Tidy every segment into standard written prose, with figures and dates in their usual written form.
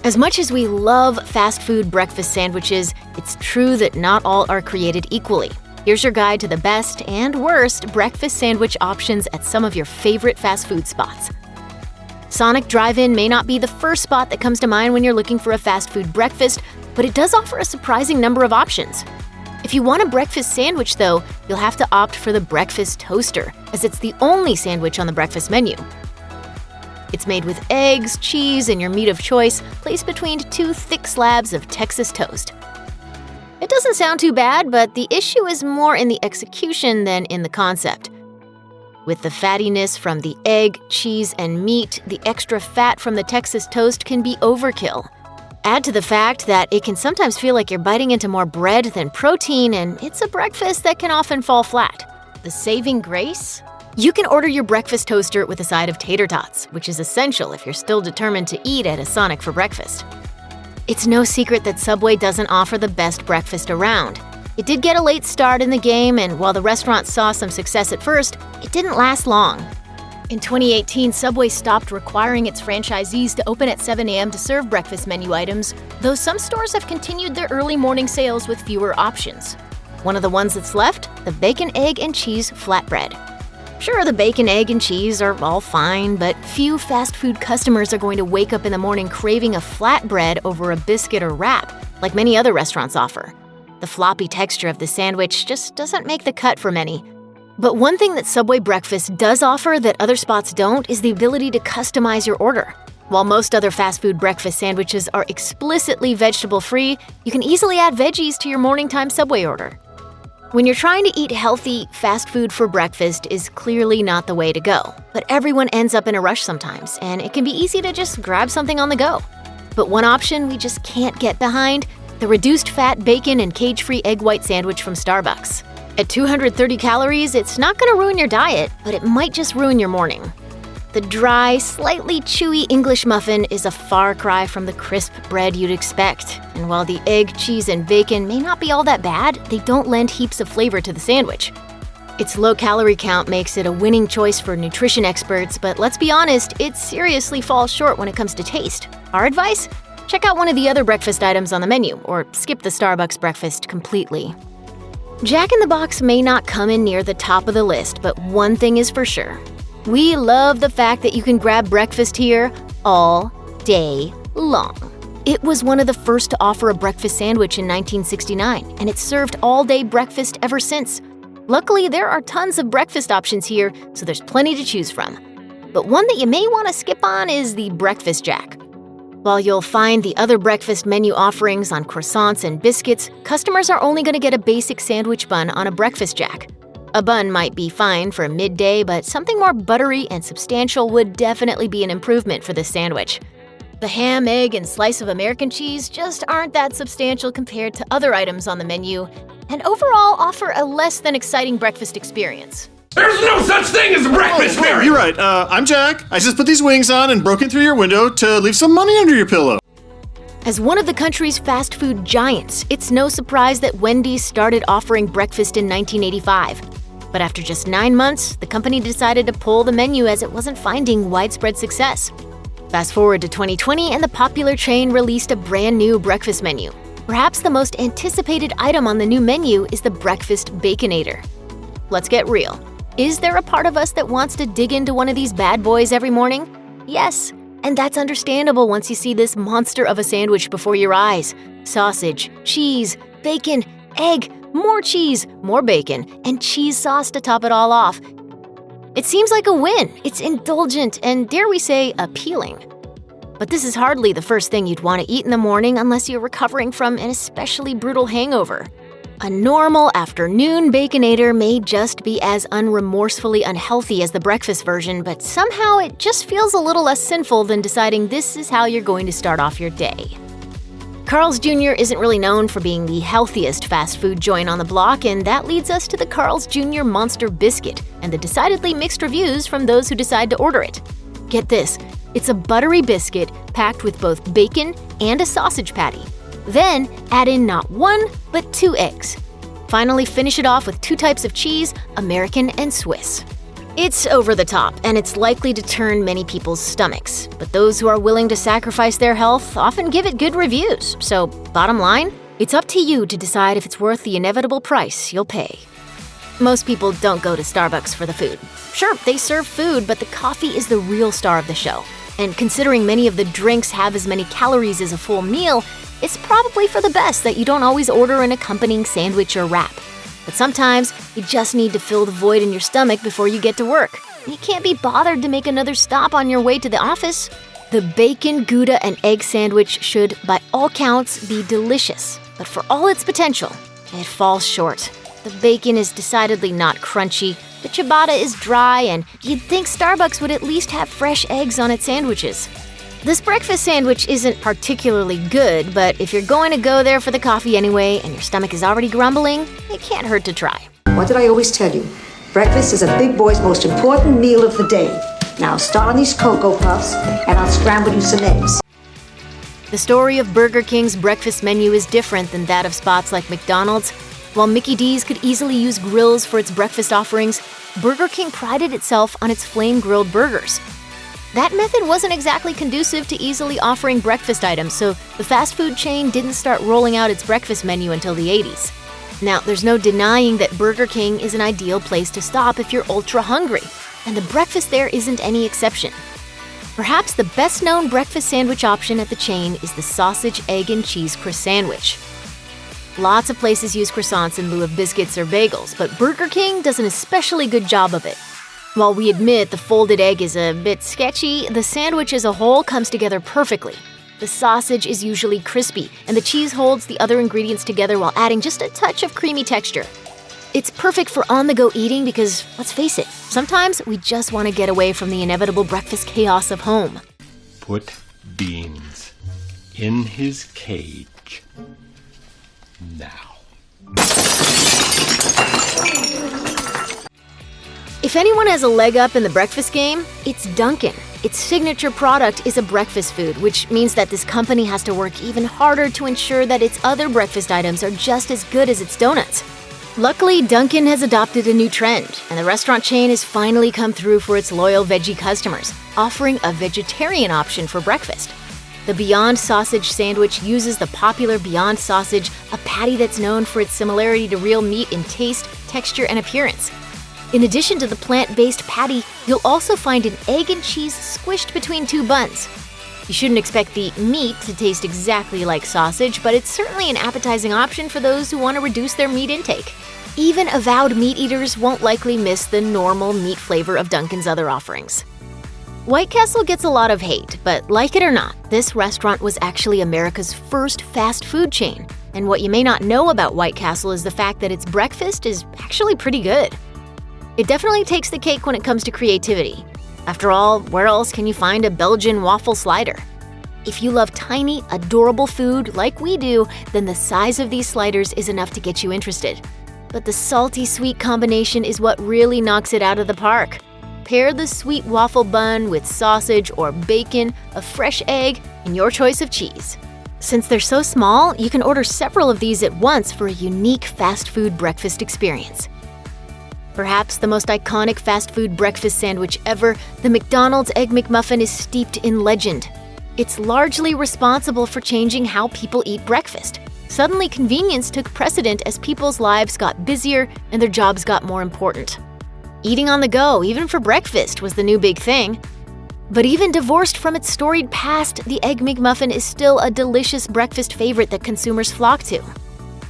As much as we love fast food breakfast sandwiches, it's true that not all are created equally. Here's your guide to the best and worst breakfast sandwich options at some of your favorite fast food spots. Sonic Drive-In may not be the first spot that comes to mind when you're looking for a fast food breakfast, but it does offer a surprising number of options. If you want a breakfast sandwich, though, you'll have to opt for the breakfast toaster, as it's the only sandwich on the breakfast menu. It's made with eggs, cheese, and your meat of choice, placed between two thick slabs of Texas toast. It doesn't sound too bad, but the issue is more in the execution than in the concept. With the fattiness from the egg, cheese, and meat, the extra fat from the Texas toast can be overkill. Add to the fact that it can sometimes feel like you're biting into more bread than protein, and it's a breakfast that can often fall flat. The saving grace? You can order your breakfast toaster with a side of tater tots, which is essential if you're still determined to eat at a Sonic for breakfast. It's no secret that Subway doesn't offer the best breakfast around. It did get a late start in the game, and while the restaurant saw some success at first, it didn't last long. In 2018, Subway stopped requiring its franchisees to open at 7 a.m. to serve breakfast menu items, though some stores have continued their early morning sales with fewer options. One of the ones that's left, the bacon, egg, and cheese flatbread. Sure, the bacon, egg, and cheese are all fine, but few fast food customers are going to wake up in the morning craving a flatbread over a biscuit or wrap, like many other restaurants offer. The floppy texture of the sandwich just doesn't make the cut for many. But one thing that Subway breakfast does offer that other spots don't is the ability to customize your order. While most other fast food breakfast sandwiches are explicitly vegetable-free, you can easily add veggies to your morning time Subway order. When you're trying to eat healthy, fast food for breakfast is clearly not the way to go. But everyone ends up in a rush sometimes, and it can be easy to just grab something on the go. But one option we just can't get behind: the reduced-fat bacon and cage-free egg white sandwich from Starbucks. At 230 calories, it's not going to ruin your diet, but it might just ruin your morning. The dry, slightly chewy English muffin is a far cry from the crisp bread you'd expect. And while the egg, cheese, and bacon may not be all that bad, they don't lend heaps of flavor to the sandwich. Its low calorie count makes it a winning choice for nutrition experts, but let's be honest, it seriously falls short when it comes to taste. Our advice? Check out one of the other breakfast items on the menu, or skip the Starbucks breakfast completely. Jack in the Box may not come in near the top of the list, but one thing is for sure. We love the fact that you can grab breakfast here all day long. It was one of the first to offer a breakfast sandwich in 1969, and it's served all-day breakfast ever since. Luckily, there are tons of breakfast options here, so there's plenty to choose from. But one that you may want to skip on is the Breakfast Jack. While you'll find the other breakfast menu offerings on croissants and biscuits, customers are only going to get a basic sandwich bun on a Breakfast Jack. A bun might be fine for midday, but something more buttery and substantial would definitely be an improvement for this sandwich. The ham, egg, and slice of American cheese just aren't that substantial compared to other items on the menu, and overall offer a less than exciting breakfast experience. There's no such thing as a breakfast fairy! You're right. I'm Jack. I just put these wings on and broke in through your window to leave some money under your pillow. As one of the country's fast food giants, it's no surprise that Wendy started offering breakfast in 1985. But after just 9 months, the company decided to pull the menu as it wasn't finding widespread success. Fast forward to 2020, and the popular chain released a brand new breakfast menu. Perhaps the most anticipated item on the new menu is the breakfast Baconator. Let's get real. Is there a part of us that wants to dig into one of these bad boys every morning? Yes, and that's understandable once you see this monster of a sandwich before your eyes. Sausage, cheese, bacon, egg, more cheese, more bacon, and cheese sauce to top it all off. It seems like a win. It's indulgent and, dare we say, appealing. But this is hardly the first thing you'd want to eat in the morning unless you're recovering from an especially brutal hangover. A normal afternoon Baconator may just be as unremorsefully unhealthy as the breakfast version, but somehow it just feels a little less sinful than deciding this is how you're going to start off your day. Carl's Jr. isn't really known for being the healthiest fast food joint on the block, and that leads us to the Carl's Jr. Monster Biscuit and the decidedly mixed reviews from those who decide to order it. Get this, it's a buttery biscuit packed with both bacon and a sausage patty. Then add in not 1, but 2 eggs. Finally, finish it off with 2 types of cheese, American and Swiss. It's over the top, and it's likely to turn many people's stomachs. But those who are willing to sacrifice their health often give it good reviews. So, bottom line, it's up to you to decide if it's worth the inevitable price you'll pay. Most people don't go to Starbucks for the food. Sure, they serve food, but the coffee is the real star of the show. And considering many of the drinks have as many calories as a full meal, it's probably for the best that you don't always order an accompanying sandwich or wrap. But sometimes, you just need to fill the void in your stomach before you get to work. And you can't be bothered to make another stop on your way to the office. The bacon, Gouda, and egg sandwich should, by all counts, be delicious. But for all its potential, it falls short. The bacon is decidedly not crunchy, the ciabatta is dry, and you'd think Starbucks would at least have fresh eggs on its sandwiches. This breakfast sandwich isn't particularly good, but if you're going to go there for the coffee anyway and your stomach is already grumbling, it can't hurt to try. What did I always tell you? Breakfast is a big boy's most important meal of the day. Now start on these Cocoa Puffs, and I'll scramble you some eggs. The story of Burger King's breakfast menu is different than that of spots like McDonald's. While Mickey D's could easily use grills for its breakfast offerings, Burger King prided itself on its flame-grilled burgers. That method wasn't exactly conducive to easily offering breakfast items, so the fast food chain didn't start rolling out its breakfast menu until the 80s. Now, there's no denying that Burger King is an ideal place to stop if you're ultra hungry, and the breakfast there isn't any exception. Perhaps the best-known breakfast sandwich option at the chain is the sausage, egg, and cheese Croissan'wich. Lots of places use croissants in lieu of biscuits or bagels, but Burger King does an especially good job of it. While we admit the folded egg is a bit sketchy, the sandwich as a whole comes together perfectly. The sausage is usually crispy, and the cheese holds the other ingredients together while adding just a touch of creamy texture. It's perfect for on-the-go eating because, let's face it, sometimes we just want to get away from the inevitable breakfast chaos of home. Put Beans in his cage now. If anyone has a leg up in the breakfast game, it's Dunkin. Its signature product is a breakfast food, which means that this company has to work even harder to ensure that its other breakfast items are just as good as its donuts. Luckily, Dunkin has adopted a new trend, and the restaurant chain has finally come through for its loyal veggie customers, offering a vegetarian option for breakfast. The Beyond Sausage sandwich uses the popular Beyond Sausage, a patty that's known for its similarity to real meat in taste, texture, and appearance. In addition to the plant-based patty, you'll also find an egg and cheese squished between two buns. You shouldn't expect the meat to taste exactly like sausage, but it's certainly an appetizing option for those who want to reduce their meat intake. Even avowed meat eaters won't likely miss the normal meat flavor of Dunkin's other offerings. White Castle gets a lot of hate, but like it or not, this restaurant was actually America's first fast food chain. And what you may not know about White Castle is the fact that its breakfast is actually pretty good. It definitely takes the cake when it comes to creativity. After all, where else can you find a Belgian waffle slider? If you love tiny, adorable food like we do, then the size of these sliders is enough to get you interested. But the salty-sweet combination is what really knocks it out of the park. Pair the sweet waffle bun with sausage or bacon, a fresh egg, and your choice of cheese. Since they're so small, you can order several of these at once for a unique fast food breakfast experience. Perhaps the most iconic fast food breakfast sandwich ever, the McDonald's Egg McMuffin is steeped in legend. It's largely responsible for changing how people eat breakfast. Suddenly, convenience took precedent as people's lives got busier and their jobs got more important. Eating on the go, even for breakfast, was the new big thing. But even divorced from its storied past, the Egg McMuffin is still a delicious breakfast favorite that consumers flock to.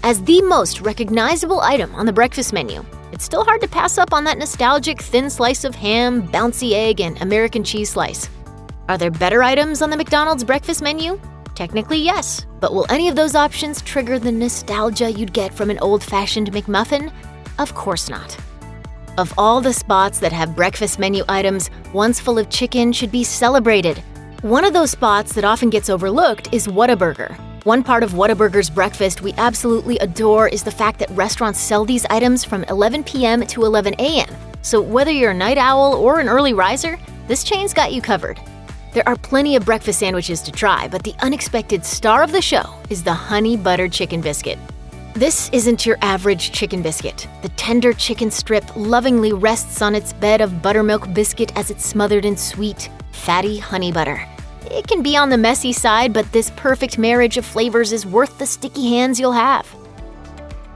As the most recognizable item on the breakfast menu, it's still hard to pass up on that nostalgic thin slice of ham, bouncy egg, and American cheese slice. Are there better items on the McDonald's breakfast menu? Technically, yes. But will any of those options trigger the nostalgia you'd get from an old-fashioned McMuffin? Of course not. Of all the spots that have breakfast menu items, ones full of chicken should be celebrated. One of those spots that often gets overlooked is Whataburger. One part of Whataburger's breakfast we absolutely adore is the fact that restaurants sell these items from 11 p.m. to 11 a.m. So whether you're a night owl or an early riser, this chain's got you covered. There are plenty of breakfast sandwiches to try, but the unexpected star of the show is the honey butter chicken biscuit. This isn't your average chicken biscuit. The tender chicken strip lovingly rests on its bed of buttermilk biscuit as it's smothered in sweet, fatty honey butter. It can be on the messy side, but this perfect marriage of flavors is worth the sticky hands you'll have.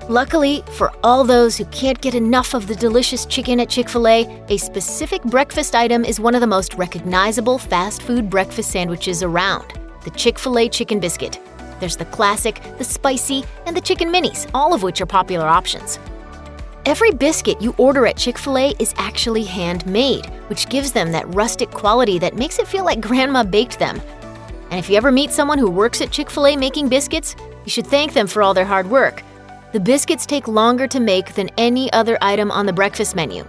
Luckily, for all those who can't get enough of the delicious chicken at Chick-fil-A, a specific breakfast item is one of the most recognizable fast food breakfast sandwiches around: the Chick-fil-A chicken biscuit. There's the classic, the spicy, and the chicken minis, all of which are popular options. Every biscuit you order at Chick-fil-A is actually handmade, which gives them that rustic quality that makes it feel like grandma baked them. And if you ever meet someone who works at Chick-fil-A making biscuits, you should thank them for all their hard work. The biscuits take longer to make than any other item on the breakfast menu.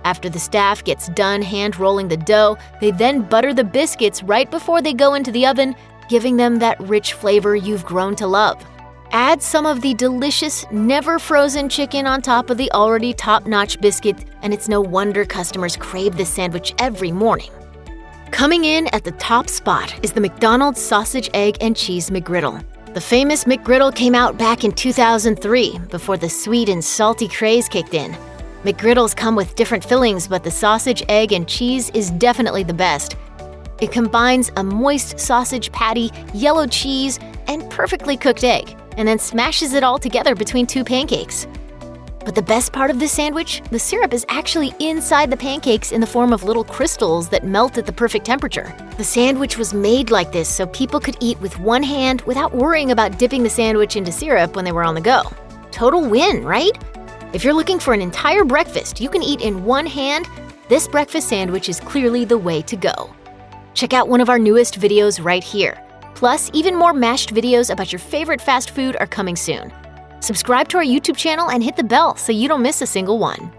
After the staff gets done hand-rolling the dough, they then butter the biscuits right before they go into the oven, giving them that rich flavor you've grown to love. Add some of the delicious, never-frozen chicken on top of the already top-notch biscuit, and it's no wonder customers crave this sandwich every morning. Coming in at the top spot is the McDonald's sausage, egg, and cheese McGriddle. The famous McGriddle came out back in 2003, before the sweet and salty craze kicked in. McGriddles come with different fillings, but the sausage, egg, and cheese is definitely the best. It combines a moist sausage patty, yellow cheese, and perfectly cooked egg, and then smashes it all together between two pancakes. But the best part of this sandwich, the syrup is actually inside the pancakes in the form of little crystals that melt at the perfect temperature. The sandwich was made like this so people could eat with one hand without worrying about dipping the sandwich into syrup when they were on the go. Total win, right? If you're looking for an entire breakfast you can eat in one hand, this breakfast sandwich is clearly the way to go. Check out one of our newest videos right here. Plus, even more mashed videos about your favorite fast food are coming soon. Subscribe to our YouTube channel and hit the bell so you don't miss a single one.